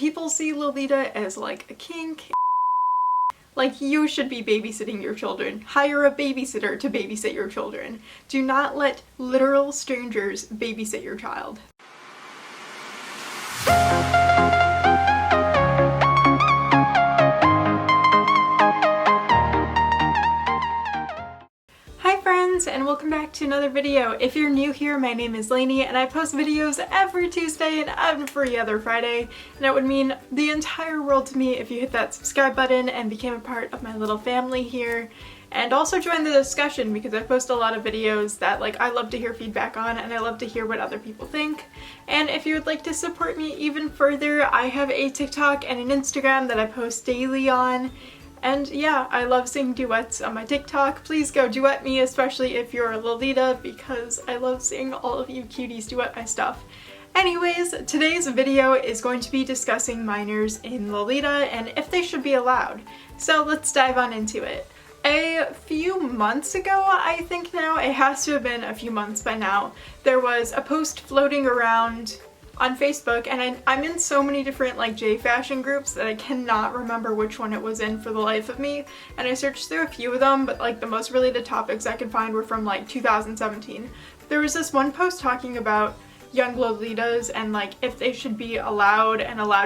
people see Lolita as like a kink. Like, you should be babysitting your children. Hire a babysitter to babysit your children. Do not let literal strangers babysit your child. And welcome back to another video. If you're new here, my name is Lainey and I post videos every Tuesday and every other Friday, and it would mean the entire world to me if you hit that subscribe button and became a part of my little family here, and also join the discussion because I post a lot of videos that I love to hear feedback on and I love to hear what other people think. And if you would like to support me even further, I have a TikTok and an Instagram that I post daily on. And yeah, I love singing duets on my TikTok. Please go duet me, especially if you're a Lolita, because I love seeing all of you cuties duet my stuff. Anyways, today's video is going to be discussing minors in Lolita and if they should be allowed. So let's dive on into it. A few months ago, I think now, it has to have been a few months by now, there was a post floating around on Facebook, and I'm in so many different J fashion groups that I cannot remember which one it was in for the life of me, and I searched through a few of them, but the most related topics I could find were from 2017. There was this one post talking about young Lolitas and if they should be allowed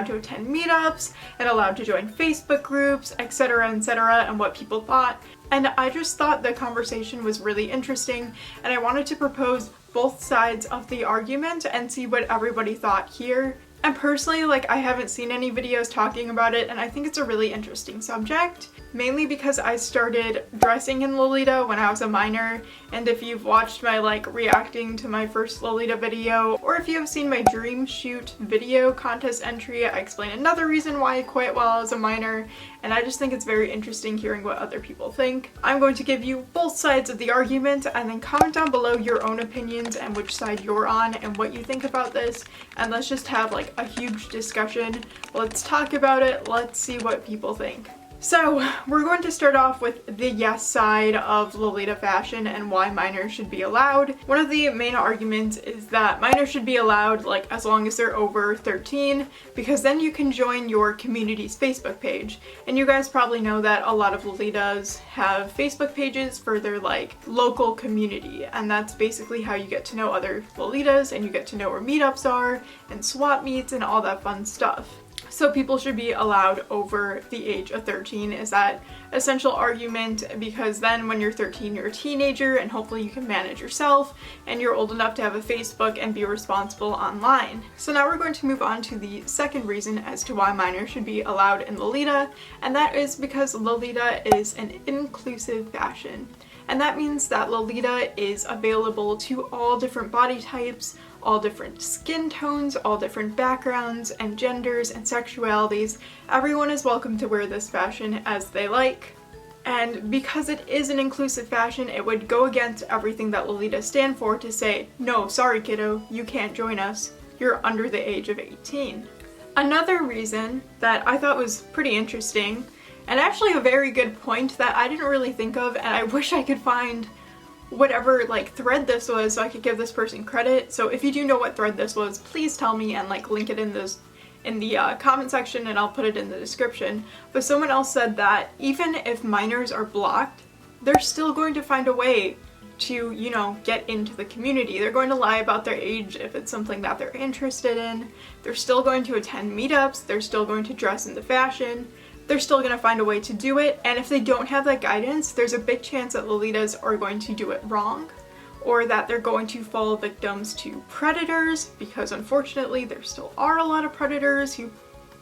to attend meetups and allowed to join Facebook groups, etc., and what people thought. And I just thought the conversation was really interesting, and I wanted to propose both sides of the argument and see what everybody thought here. And personally, I haven't seen any videos talking about it, and I think it's a really interesting subject, mainly because I started dressing in Lolita when I was a minor, and if you've watched my reacting to my first Lolita video, or if you have seen my dream shoot video contest entry, I explain another reason why I quit while I was a minor, and I just think it's very interesting hearing what other people think. I'm going to give you both sides of the argument, and then comment down below your own opinions and which side you're on and what you think about this, and let's just have a huge discussion. Let's talk about it, let's see what people think. So, we're going to start off with the yes side of Lolita fashion and why minors should be allowed. One of the main arguments is that minors should be allowed as long as they're over 13, because then you can join your community's Facebook page. And you guys probably know that a lot of Lolitas have Facebook pages for their local community, and that's basically how you get to know other Lolitas and you get to know where meetups are and swap meets and all that fun stuff. So people should be allowed over the age of 13 is that essential argument, because then when you're 13 you're a teenager and hopefully you can manage yourself and you're old enough to have a Facebook and be responsible online. So now we're going to move on to the second reason as to why minors should be allowed in Lolita, and that is because Lolita is an inclusive fashion. And that means that Lolita is available to all different body types, all different skin tones, all different backgrounds and genders and sexualities. Everyone is welcome to wear this fashion as they like. And because it is an inclusive fashion, it would go against everything that Lolita stand for to say, no, sorry kiddo, you can't join us. You're under the age of 18. Another reason that I thought was pretty interesting, and actually a very good point that I didn't really think of, and I wish I could find whatever thread this was so I could give this person credit. So if you do know what thread this was, please tell me and link it in the comment section, and I'll put it in the description. But someone else said that even if minors are blocked, they're still going to find a way to, get into the community. They're going to lie about their age if it's something that they're interested in. They're still going to attend meetups. They're still going to dress in the fashion. They're still going to find a way to do it, and if they don't have that guidance, there's a big chance that Lolitas are going to do it wrong, or that they're going to fall victims to predators, because unfortunately there still are a lot of predators who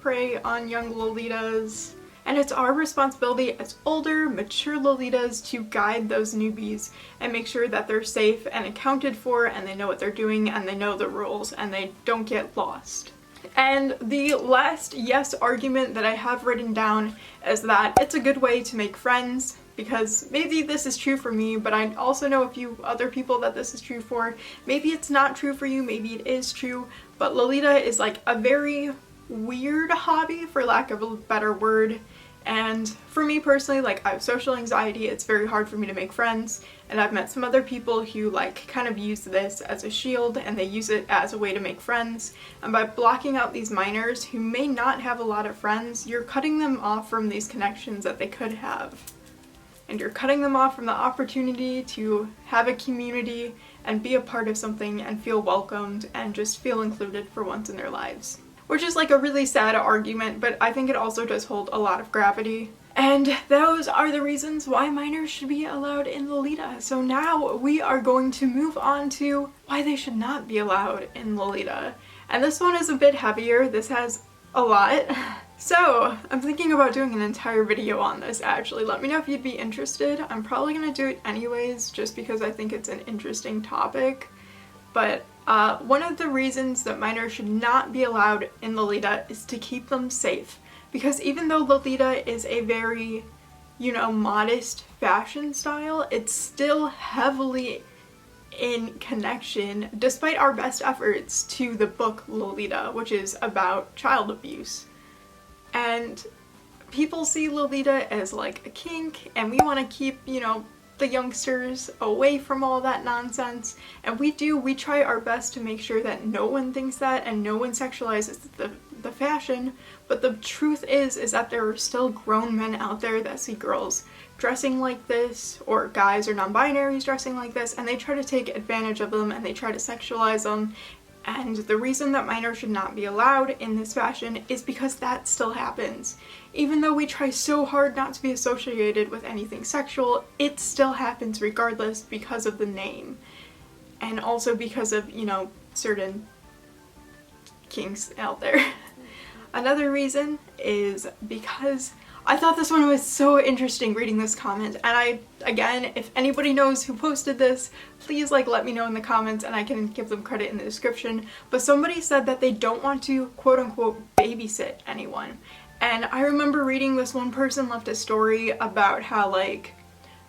prey on young Lolitas. And it's our responsibility as older, mature Lolitas to guide those newbies and make sure that they're safe and accounted for, and they know what they're doing and they know the rules and they don't get lost. And the last yes argument that I have written down is that it's a good way to make friends, because maybe this is true for me, but I also know a few other people that this is true for. Maybe it's not true for you, maybe it is true, but Lolita is a very weird hobby, for lack of a better word, And for me personally, like I have social anxiety, it's very hard for me to make friends, and I've met some other people who like kind of use this as a shield and they use it as a way to make friends. And by blocking out these minors who may not have a lot of friends, you're cutting them off from these connections that they could have. And you're cutting them off from the opportunity to have a community and be a part of something and feel welcomed and just feel included for once in their lives. Which is like a really sad argument, but I think it also does hold a lot of gravity. And those are the reasons why minors should be allowed in Lolita. So now we are going to move on to why they should not be allowed in Lolita. And this one is a bit heavier. This has a lot. So I'm thinking about doing an entire video on this actually. Let me know if you'd be interested. I'm probably gonna do it anyways just because I think it's an interesting topic. But one of the reasons that minors should not be allowed in Lolita is to keep them safe. Because even though Lolita is a very, you know, modest fashion style, it's still heavily in connection, despite our best efforts, to the book Lolita, which is about child abuse. And people see Lolita as like a kink, and we want to keep, you know, the youngsters away from all that nonsense. And we try our best to make sure that no one thinks that and no one sexualizes the fashion. But the truth is that there are still grown men out there that see girls dressing like this, or guys or non-binaries dressing like this, and they try to take advantage of them and they try to sexualize them. And the reason that minors should not be allowed in this fashion is because that still happens. Even though we try so hard not to be associated with anything sexual, it still happens regardless because of the name. And also because of, you know, certain kinks out there. Another reason is because I thought this one was so interesting reading this comment, and again, if anybody knows who posted this, please like let me know in the comments and I can give them credit in the description. But somebody said that they don't want to quote unquote babysit anyone. And I remember reading this one person left a story about how like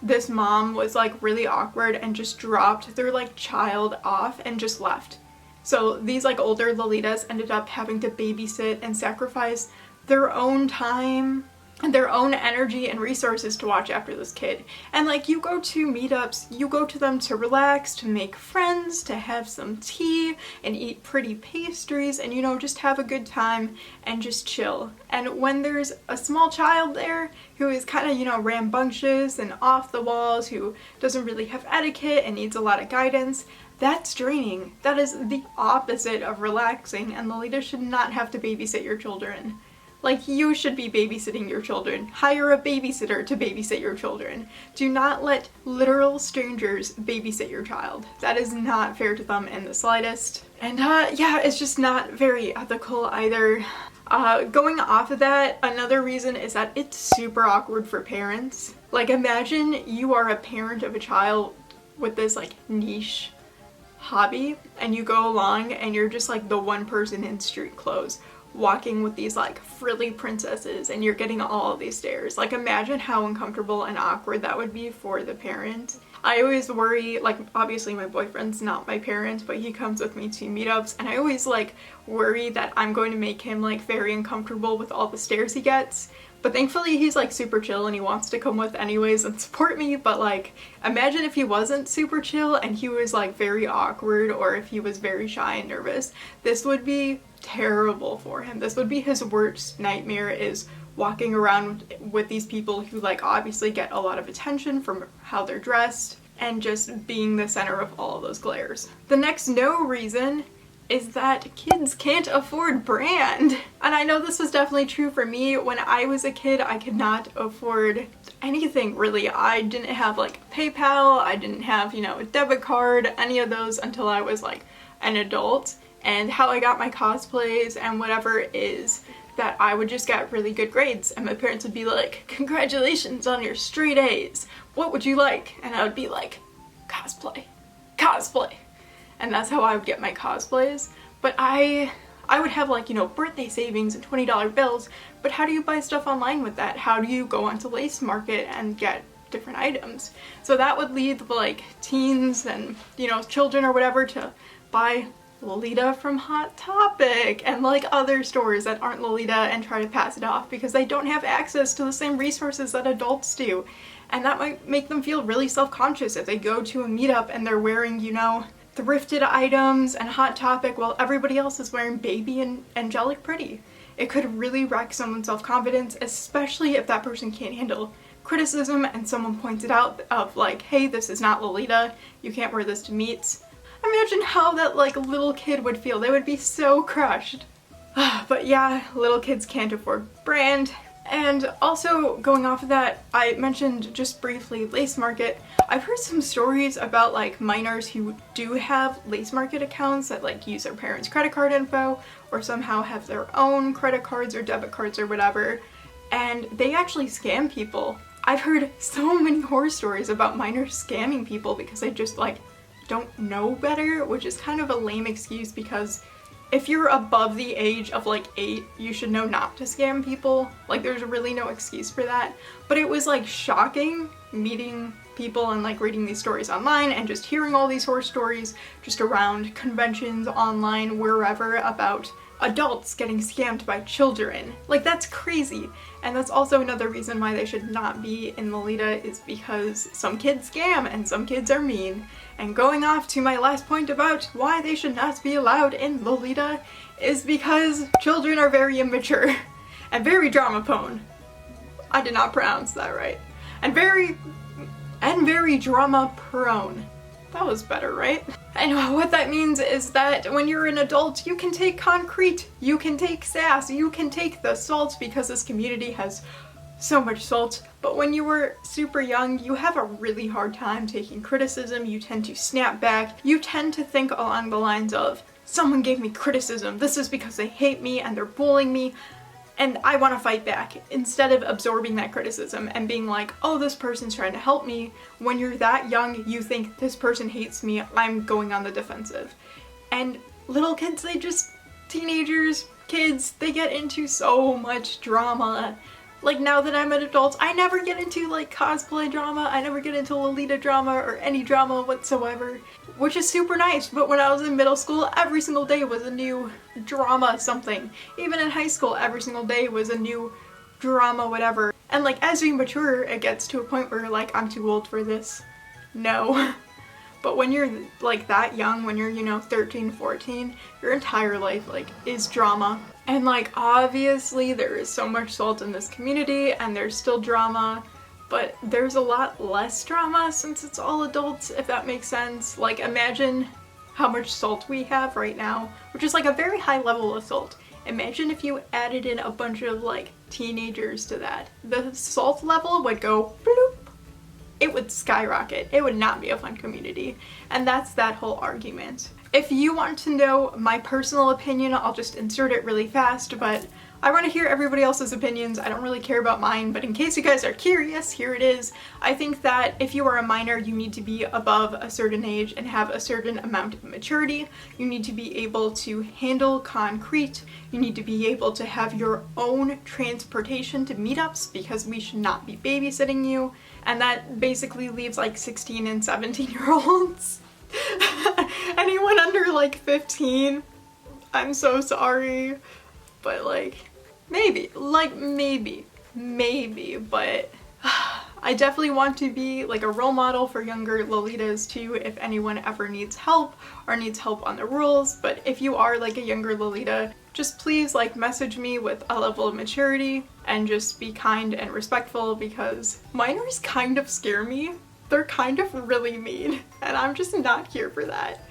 this mom was like really awkward and just dropped their like child off and just left. So these like older Lolitas ended up having to babysit and sacrifice their own time and their own energy and resources to watch after this kid. And like, you go to meetups, you go to them to relax, to make friends, to have some tea and eat pretty pastries and, you know, just have a good time and just chill. And when there's a small child there who is kind of, you know, rambunctious and off the walls, who doesn't really have etiquette and needs a lot of guidance, that's draining. That is the opposite of relaxing, and Lolita should not have to babysit your children. Like, you should be babysitting your children. Hire a babysitter to babysit your children. Do not let literal strangers babysit your child. That is not fair to them in the slightest. And yeah, it's just not very ethical either. Going off of that, another reason is that it's super awkward for parents. Like, imagine you are a parent of a child with this like niche hobby, and you go along and you're just like the one person in street clothes walking with these like frilly princesses, and you're getting all of these stares. Like, imagine how uncomfortable and awkward that would be for the parent. I always worry, like, obviously my boyfriend's not my parent, but he comes with me to meetups, and I always like worry that I'm going to make him like very uncomfortable with all the stares he gets. But thankfully he's like super chill and he wants to come with anyways and support me. But like, imagine if he wasn't super chill and he was like very awkward, or if he was very shy and nervous. This would be terrible for him. This would be his worst nightmare, is walking around with these people who like obviously get a lot of attention from how they're dressed, and just being the center of all of those glares. The next no reason is that kids can't afford brand. And I know this was definitely true for me. When I was a kid, I could not afford anything really. I didn't have like PayPal, I didn't have, you know, a debit card, any of those until I was like an adult. And how I got my cosplays and whatever is that I would just get really good grades, and my parents would be like, congratulations on your straight A's, what would you like? And I would be like, cosplay, cosplay. And that's how I would get my cosplays. But I would have like, you know, birthday savings and $20 bills, but how do you buy stuff online with that? How do you go onto Lace Market and get different items? So that would lead like teens and, you know, children or whatever to buy Lolita from Hot Topic and like other stores that aren't Lolita and try to pass it off because they don't have access to the same resources that adults do. And that might make them feel really self-conscious if they go to a meetup and they're wearing, you know, thrifted items and Hot Topic while everybody else is wearing baby and angelic pretty. It could really wreck someone's self-confidence, especially if that person can't handle criticism and someone points it out of like, hey, this is not Lolita, you can't wear this to meets. Imagine how that like little kid would feel. They would be so crushed. But yeah, little kids can't afford brand. And also going off of that, I mentioned just briefly Lace Market. I've heard some stories about like minors who do have Lace Market accounts that like use their parents' credit card info or somehow have their own credit cards or debit cards or whatever, and they actually scam people. I've heard so many horror stories about minors scamming people because they just like don't know better, which is kind of a lame excuse because if you're above the age of like 8, you should know not to scam people. Like there's really no excuse for that. But it was like shocking meeting people and like reading these stories online and just hearing all these horror stories just around conventions, online, wherever, about adults getting scammed by children. Like that's crazy. And that's also another reason why they should not be in Lolita, is because some kids scam and some kids are mean. And going off to my last point about why they should not be allowed in Lolita is because children are very immature and very drama prone. I did not pronounce that right. And very drama prone. That was better, right? And what that means is that when you're an adult, you can take concrete, you can take sass, you can take the salt because this community has so much salt. But when you were super young, you have a really hard time taking criticism. You tend to snap back. You tend to think along the lines of, someone gave me criticism. This is because they hate me and they're bullying me and I want to fight back, instead of absorbing that criticism and being like, oh, this person's trying to help me. When you're that young, you think this person hates me, I'm going on the defensive. And little kids, teenagers, kids, they get into so much drama. Like now that I'm an adult, I never get into like cosplay drama, I never get into Lolita drama or any drama whatsoever, which is super nice. But when I was in middle school, every single day was a new drama something. Even in high school, every single day was a new drama whatever. And like as we mature, it gets to a point where like, I'm too old for this. No. But when you're like that young, when you're, you know, 13, 14, your entire life like is drama. And like obviously there is so much salt in this community and there's still drama, but there's a lot less drama since it's all adults, if that makes sense. Like imagine how much salt we have right now, which is like a very high level of salt. Imagine if you added in a bunch of like teenagers to that. The salt level would go bloop. It would skyrocket. It would not be a fun community. And that's that whole argument. If you want to know my personal opinion, I'll just insert it really fast, but I want to hear everybody else's opinions. I don't really care about mine, but in case you guys are curious, here it is. I think that if you are a minor, you need to be above a certain age and have a certain amount of maturity. You need to be able to handle concrete. You need to be able to have your own transportation to meetups because we should not be babysitting you. And that basically leaves like 16 and 17-year-olds. Anyone under like 15, I'm so sorry, but like maybe, but I definitely want to be like a role model for younger Lolitas too if anyone ever needs help or needs help on the rules. But if you are like a younger Lolita, just please like message me with a level of maturity and just be kind and respectful because minors kind of scare me. They're kind of really mean and I'm just not here for that.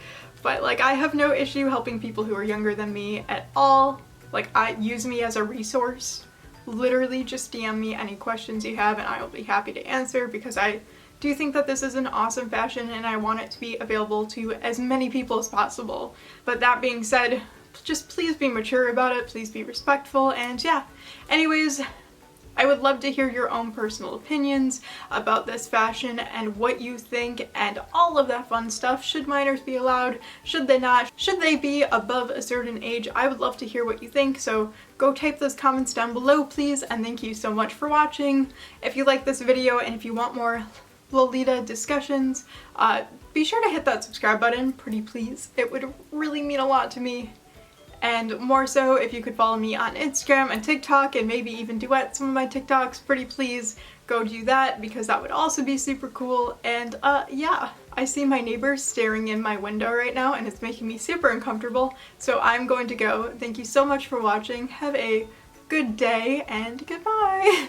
But like I have no issue helping people who are younger than me at all. Like use me as a resource. Literally just DM me any questions you have and I will be happy to answer because I do think that this is an awesome fashion and I want it to be available to as many people as possible. But that being said, just please be mature about it, please be respectful, and yeah. Anyways, I would love to hear your own personal opinions about this fashion and what you think and all of that fun stuff. Should minors be allowed? Should they not? Should they be above a certain age? I would love to hear what you think, so go type those comments down below please, and thank you so much for watching. If you like this video and if you want more, Lolita discussions. Be sure to hit that subscribe button, pretty please. It would really mean a lot to me. And more so if you could follow me on Instagram and TikTok and maybe even duet some of my TikToks, pretty please go do that because that would also be super cool. And yeah, I see my neighbors staring in my window right now and it's making me super uncomfortable. So I'm going to go. Thank you so much for watching. Have a good day and goodbye.